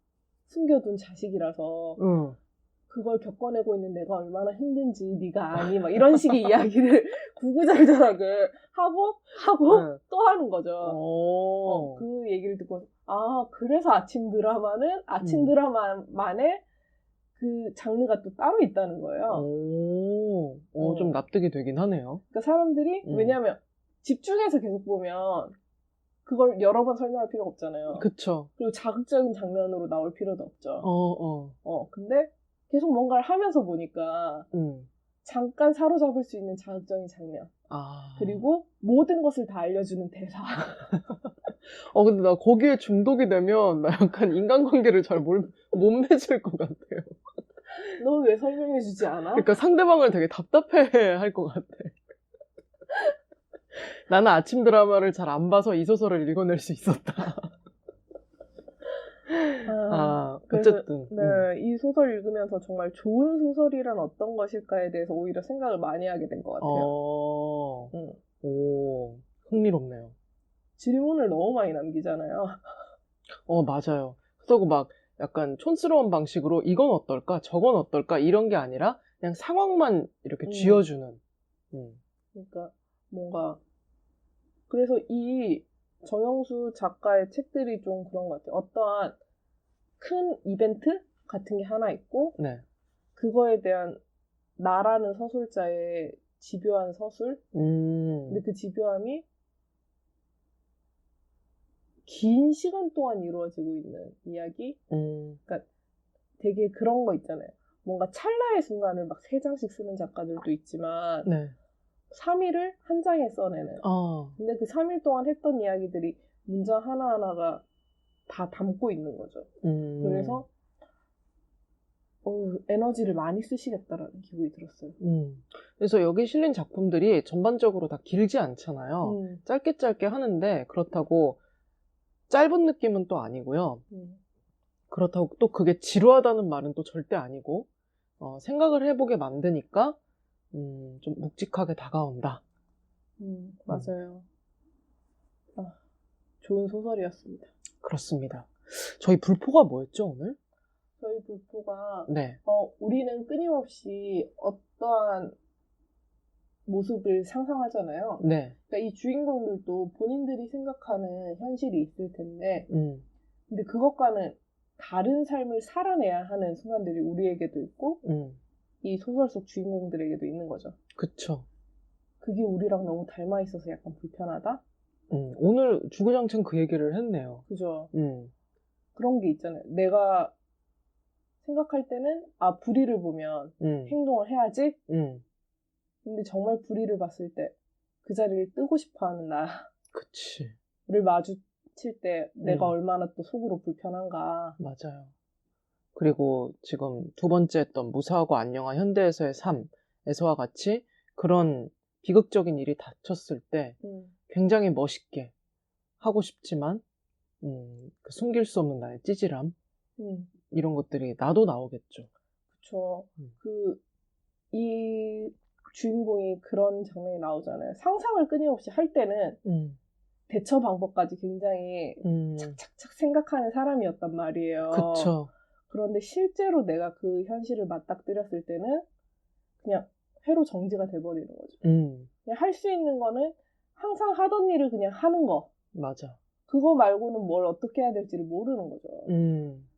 숨겨둔 자식이라서 그걸 겪어내고 있는 내가 얼마나 힘든지 네가 아니 막 이런 식의 이야기를 구구절절하게 하고 또 하는 거죠. 그 얘기를 듣고 그래서 아침 드라마는 아침 드라마만의 그 장르가 또 따로 있다는 거예요. 좀 납득이 되긴 하네요. 그러니까 사람들이 왜냐하면 집중해서 계속 보면 그걸 여러 번 설명할 필요가 없잖아요. 그쵸. 그리고 자극적인 장면으로 나올 필요도 없죠. 근데 계속 뭔가를 하면서 보니까 잠깐 사로잡을 수 있는 자극적인 장면. 그리고 모든 것을 다 알려주는 대사. 근데 나 거기에 중독이 되면 나 약간 인간관계를 잘 못 맺을 것 같아요. 넌 왜 설명해주지 않아? 그러니까 상대방을 되게 답답해 할 것 같아. 나는 아침 드라마를 잘 안 봐서 이 소설을 읽어낼 수 있었다. 그래서, 어쨌든. 네, 이 소설 읽으면서 정말 좋은 소설이란 어떤 것일까에 대해서 오히려 생각을 많이 하게 된 것 같아요. 오, 흥미롭네요. 질문을 너무 많이 남기잖아요. 맞아요. 그리고 막 약간 촌스러운 방식으로 이건 어떨까, 저건 어떨까 이런 게 아니라 그냥 상황만 이렇게 쥐어주는. 그러니까 뭔가 그래서 이 정영수 작가의 책들이 좀 그런 것 같아요. 어떠한 큰 이벤트 같은 게 하나 있고 네. 그거에 대한 나라는 서술자의 집요한 서술. 근데 그 집요함이 긴 시간 동안 이루어지고 있는 이야기. 그러니까 되게 그런 거 있잖아요. 뭔가 찰나의 순간을 막 3장씩 쓰는 작가들도 있지만 네. 3일을 한 장에 써내는. 근데 그 3일 동안 했던 이야기들이 문장 하나하나가 다 담고 있는 거죠. 그래서 에너지를 많이 쓰시겠다라는 기분이 들었어요. 그래서 여기 실린 작품들이 전반적으로 다 길지 않잖아요. 짧게 하는데 그렇다고 짧은 느낌은 또 아니고요. 그렇다고 또 그게 지루하다는 말은 또 절대 아니고 생각을 해보게 만드니까 좀 묵직하게 다가온다. 맞아요. 좋은 소설이었습니다. 그렇습니다. 저희 불포가 뭐였죠, 오늘? 저희 불포가 네. 우리는 끊임없이 어떠한 모습을 상상하잖아요. 네. 그러니까 이 주인공들도 본인들이 생각하는 현실이 있을 텐데 근데 그것과는 다른 삶을 살아내야 하는 순간들이 우리에게도 있고 이 소설 속 주인공들에게도 있는 거죠. 그쵸. 그게 우리랑 너무 닮아 있어서 약간 불편하다? 오늘 주구장창 그 얘기를 했네요. 그죠. 그런 게 있잖아요. 내가 생각할 때는 불의를 보면 행동을 해야지. 근데 정말 불의를 봤을 때 그 자리를 뜨고 싶어하는 그치. 나를 마주칠 때 내가 얼마나 또 속으로 불편한가. 맞아요. 그리고 지금 두 번째 했던 무사하고 안녕한 현대에서의 삶에서와 같이 그런 비극적인 일이 닥쳤을 때 굉장히 멋있게 하고 싶지만 그 숨길 수 없는 나의 찌질함 이런 것들이 나도 나오겠죠. 그쵸. 이 주인공이 그런 장면이 나오잖아요. 상상을 끊임없이 할 때는 대처 방법까지 굉장히 착착착 생각하는 사람이었단 말이에요. 그쵸. 그런데 실제로 내가 그 현실을 맞닥뜨렸을 때는 그냥 회로 정지가 돼버리는 거죠. 그냥 할 수 있는 거는 항상 하던 일을 그냥 하는 거. 맞아. 그거 말고는 뭘 어떻게 해야 될지를 모르는 거죠.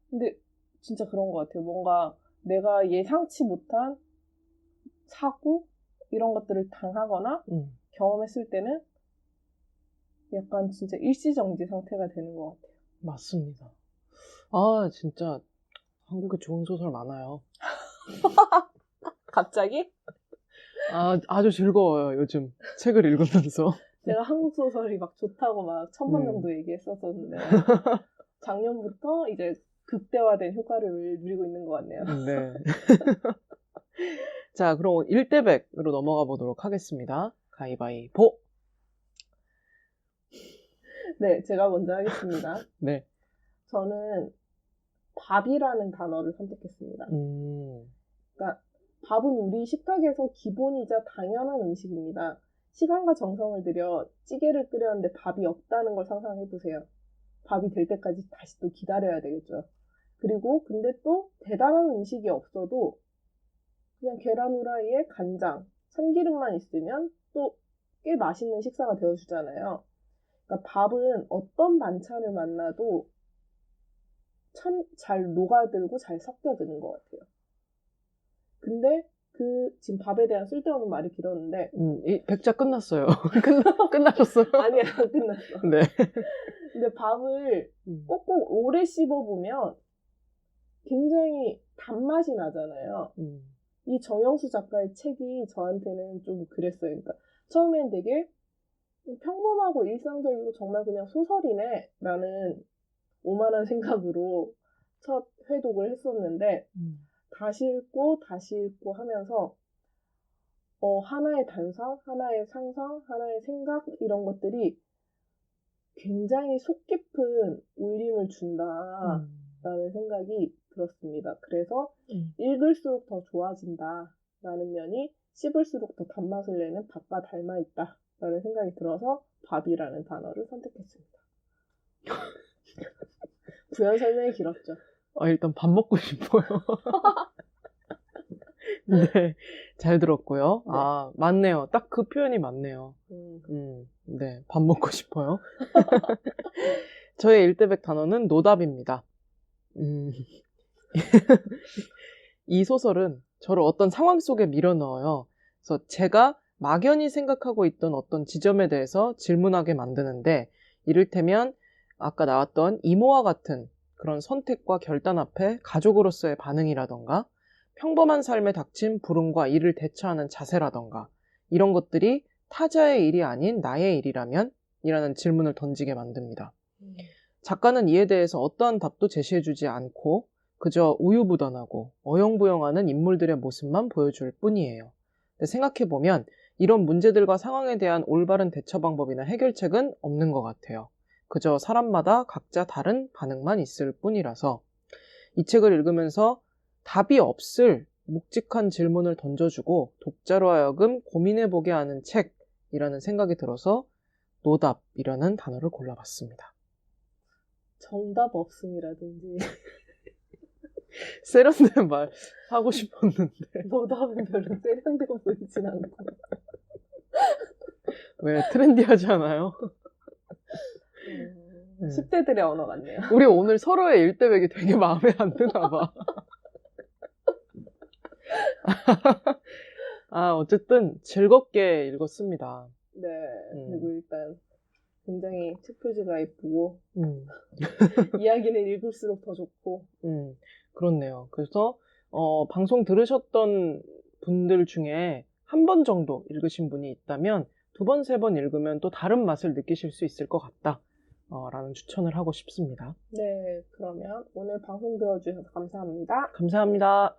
근데 진짜 그런 것 같아요. 뭔가 내가 예상치 못한 사고 이런 것들을 당하거나 경험했을 때는 약간 진짜 일시정지 상태가 되는 것 같아요. 맞습니다. 진짜 한국에 좋은 소설 많아요. 갑자기? 아주 즐거워요, 요즘. 책을 읽으면서. 제가 한국 소설이 막 좋다고 막 1000번 정도 얘기했었었는데 작년부터 이제 극대화된 효과를 누리고 있는 것 같네요. 네. 자, 그럼 1대100으로 넘어가 보도록 하겠습니다. 가위바위보. 네, 제가 먼저 하겠습니다. 네. 저는 밥이라는 단어를 선택했습니다. 그러니까 밥은 우리 식탁에서 기본이자 당연한 음식입니다. 시간과 정성을 들여 찌개를 끓였는데 밥이 없다는 걸 상상해보세요. 밥이 될 때까지 다시 또 기다려야 되겠죠. 그리고 근데 또 대단한 음식이 없어도 그냥 계란 후라이에 간장, 참기름만 있으면 또 꽤 맛있는 식사가 되어주잖아요. 그러니까 밥은 어떤 반찬을 만나도 참 잘 녹아들고 잘 섞여드는 것 같아요. 근데 지금 밥에 대한 쓸데없는 말이 길었는데 이 백자 끝났어요. 끝나셨어요? 아니야, 끝났어. 네. 근데 밥을 꼭꼭 오래 씹어보면 굉장히 단맛이 나잖아요. 이 정영수 작가의 책이 저한테는 좀 그랬어요. 그러니까 처음엔 되게 평범하고 일상적이고 정말 그냥 소설이네 라는 오만한 생각으로 첫 회독을 했었는데 다시 읽고 하면서 하나의 단상, 하나의 상상, 하나의 생각 이런 것들이 굉장히 속 깊은 울림을 준다라는 생각이 들었습니다. 그래서 읽을수록 더 좋아진다라는 면이 씹을수록 더 단맛을 내는 밥과 닮아 있다라는 생각이 들어서 밥이라는 단어를 선택했습니다. 부연 설명이 길었죠. 일단 밥 먹고 싶어요. 네, 잘 들었고요. 네. 맞네요. 딱 그 표현이 맞네요. 네, 밥 먹고 싶어요. 저의 일대백 단어는 노답입니다. 이 소설은 저를 어떤 상황 속에 밀어넣어요. 그래서 제가 막연히 생각하고 있던 어떤 지점에 대해서 질문하게 만드는데, 이를테면 아까 나왔던 이모와 같은 그런 선택과 결단 앞에 가족으로서의 반응이라던가, 평범한 삶에 닥친 불운과 이를 대처하는 자세라던가, 이런 것들이 타자의 일이 아닌 나의 일이라면? 이라는 질문을 던지게 만듭니다. 작가는 이에 대해서 어떠한 답도 제시해주지 않고 그저 우유부단하고 어영부영하는 인물들의 모습만 보여줄 뿐이에요. 근데 생각해보면 이런 문제들과 상황에 대한 올바른 대처 방법이나 해결책은 없는 것 같아요. 그저 사람마다 각자 다른 반응만 있을 뿐이라서 이 책을 읽으면서 답이 없을 묵직한 질문을 던져주고 독자로 하여금 고민해보게 하는 책이라는 생각이 들어서 노답이라는 단어를 골라봤습니다. 정답 없음이라든지 세련된 말 하고 싶었는데 노답은 별로 세련돼 보이진 않고 왜 트렌디하지 않아요? 10대들의 언어 같네요. 우리 오늘 서로의 일대백이 되게 마음에 안 드나 봐. 어쨌든 즐겁게 읽었습니다. 네, 그리고 일단 굉장히 책 표지가 예쁘고 이야기는 읽을수록 더 좋고 그렇네요. 그래서 방송 들으셨던 분들 중에 한 번 정도 읽으신 분이 있다면 2번, 3번 읽으면 또 다른 맛을 느끼실 수 있을 것 같다 라는 추천을 하고 싶습니다. 네, 그러면 오늘 방송 들어주셔서 감사합니다. 감사합니다.